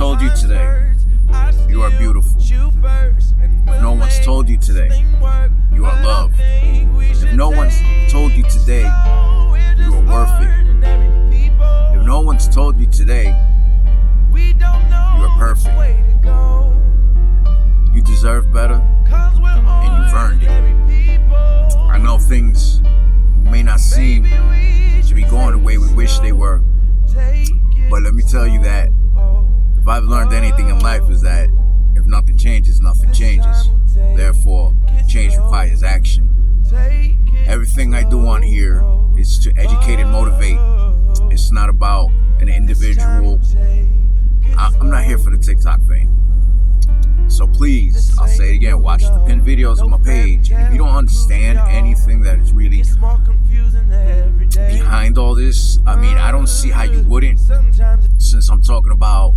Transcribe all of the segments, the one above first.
told you today you are beautiful, if no one's told you today you are loved, if no one's told you today you are worth it, if no one's told you today you are perfect, you deserve better and you've earned it. I know things may not seem to be going the way we wish they were, but let me tell you that if I've learned anything in life is that if nothing changes, nothing changes. Therefore, change requires action. Everything I do on here is to educate and motivate. It's not about an individual. I'm not here for the TikTok fame. So please, I'll say it again, watch the pinned videos on my page. And if you don't understand anything that is really behind all this, I mean, I don't see how you wouldn't, since I'm talking about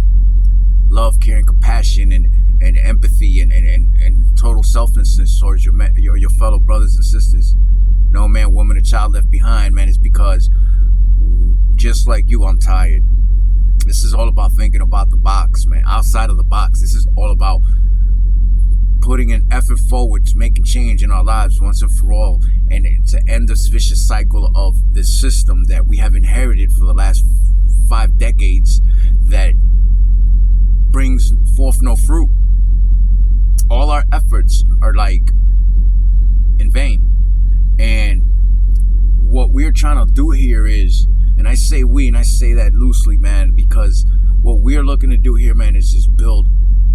love, care, and compassion, and empathy, and total selflessness towards your fellow brothers and sisters. No man, woman, or child left behind, man. It's because, just like you, I'm tired. This is all about thinking about the box, man. Outside of the box. This is all about putting an effort forward to making change in our lives once and for all, and to end this vicious cycle of this system that we have inherited for the last 5 decades that brings forth no fruit. All our efforts are like in vain. And what we're trying to do here is, and I say we, and I say that loosely, man, because what we're looking to do here, man, is just build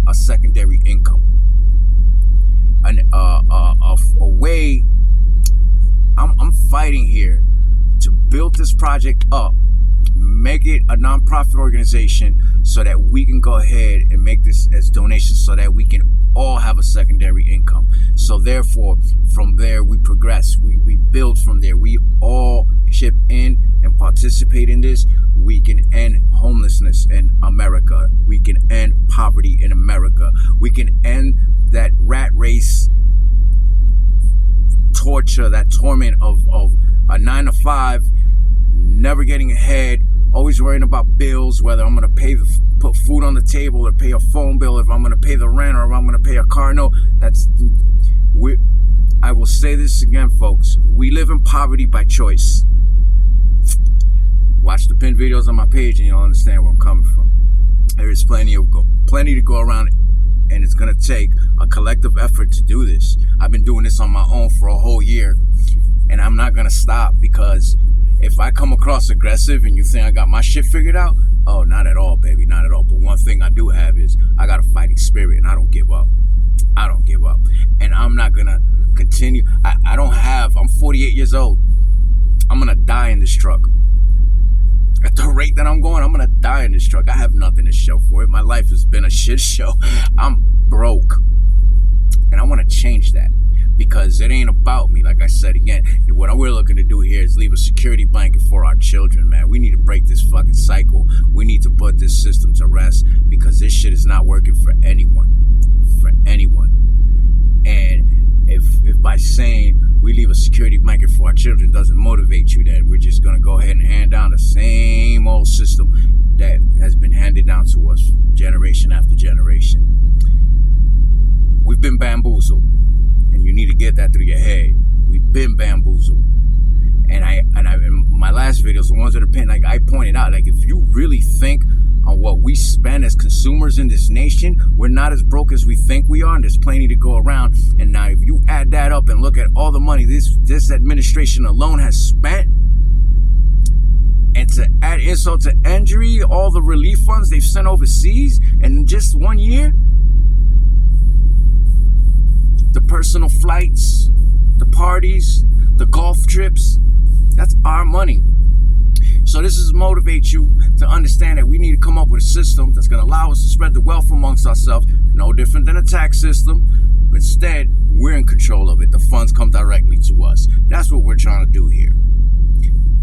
a secondary income. A way, I'm fighting here to build this project up, make it a non-profit organization so that we can go ahead and make this as donations so that we can all have a secondary income. So therefore, from there we progress, we build from there, we all chip in and participate in this. We can end homelessness in America, we can end poverty in America, we can end that rat race torture, that torment of a 9 to 5, never getting ahead, always worrying about bills, whether I'm going to put food on the table or pay a phone bill, if I'm going to pay the rent or if I'm going to pay a car note. I will say this again, folks. We live in poverty by choice. Watch the pinned videos on my page and you'll understand where I'm coming from. There is plenty to go around, and it's going to take a collective effort to do this. I've been doing this on my own for a whole year, and I'm not going to stop, because if I come across aggressive and you think I got my shit figured out, oh, not at all, baby, not at all. But one thing I do have is I got a fighting spirit, and I don't give up. I don't give up. And I'm not going to continue. I'm 48 years old. I'm going to die in this truck. At the rate that I'm going, I'm going to die in this truck. I have nothing to show for it. My life has been a shit show. I'm broke. And I want to change that, because it ain't about me. Like I said again, what we're looking to do here is leave a security blanket for our children, man. We need to break this fucking cycle. We need to put this system to rest, because this shit is not working for anyone. For anyone. And if by saying we leave a security blanket for our children doesn't motivate you, then we're just going to go ahead and hand down the same old system that has been handed down to us generation after generation. We've been bamboozled, and you need to get that through your head. We've been bamboozled. And in my last videos, the ones that are pinned, like I pointed out, like if you really think on what we spend as consumers in this nation, we're not as broke as we think we are, and there's plenty to go around. And now if you add that up and look at all the money this administration alone has spent, and to add insult to injury, all the relief funds they've sent overseas in just 1 year, the personal flights, the parties, the golf trips, that's our money. So this is motivate you to understand that we need to come up with a system that's going to allow us to spread the wealth amongst ourselves, no different than a tax system. Instead, we're in control of it. The funds come directly to us. That's what we're trying to do here.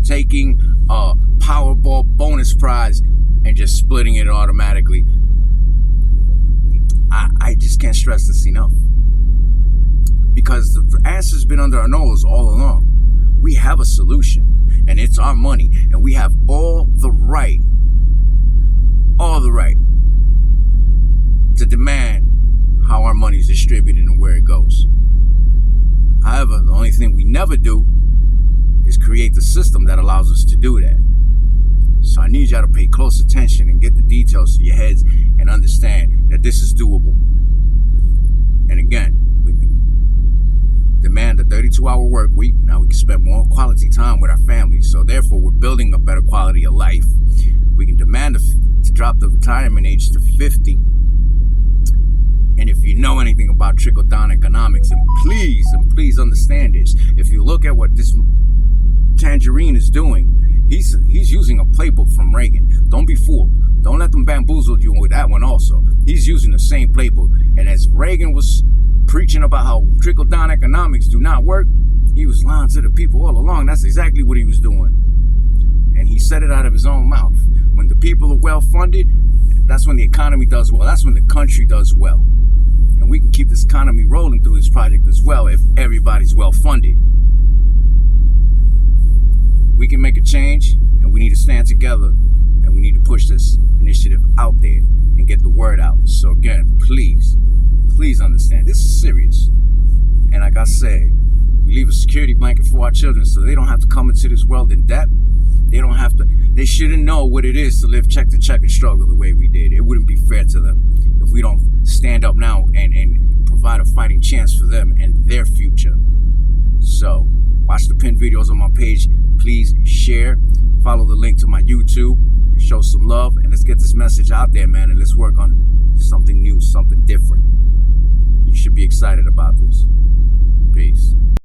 Taking a Powerball bonus prize and just splitting it automatically. I just can't stress this enough. Because the answer's been under our nose all along. We have a solution, and it's our money, and we have all the right distributed and where it goes. However, the only thing we never do is create the system that allows us to do that. So I need y'all to pay close attention and get the details to your heads and understand that this is doable. And again, we can demand a 32-hour work week. Now we can spend more quality time with our families. So therefore, we're building a better quality of life. We can demand to drop the retirement age to 50. And if you know anything about trickle-down economics, and please understand this. If you look at what this Tangerine is doing, he's using a playbook from Reagan. Don't be fooled. Don't let them bamboozle you with that one also. He's using the same playbook. And as Reagan was preaching about how trickle-down economics do not work, he was lying to the people all along. That's exactly what he was doing. And he said it out of his own mouth. When the people are well-funded, that's when the economy does well. That's when the country does well. And we can keep this economy rolling through this project as well if everybody's well-funded. We can make a change, and we need to stand together, and we need to push this initiative out there and get the word out. So again, please understand, this is serious. And like I said, we leave a security blanket for our children so they don't have to come into this world in debt. They shouldn't know what it is to live check to check and struggle the way we did. It wouldn't be fair to them if we don't stand up now and provide a fighting chance for them and their future. So, watch the pinned videos on my page. Please share. Follow the link to my YouTube. Show some love. And let's get this message out there, man. And let's work on something new, something different. You should be excited about this. Peace.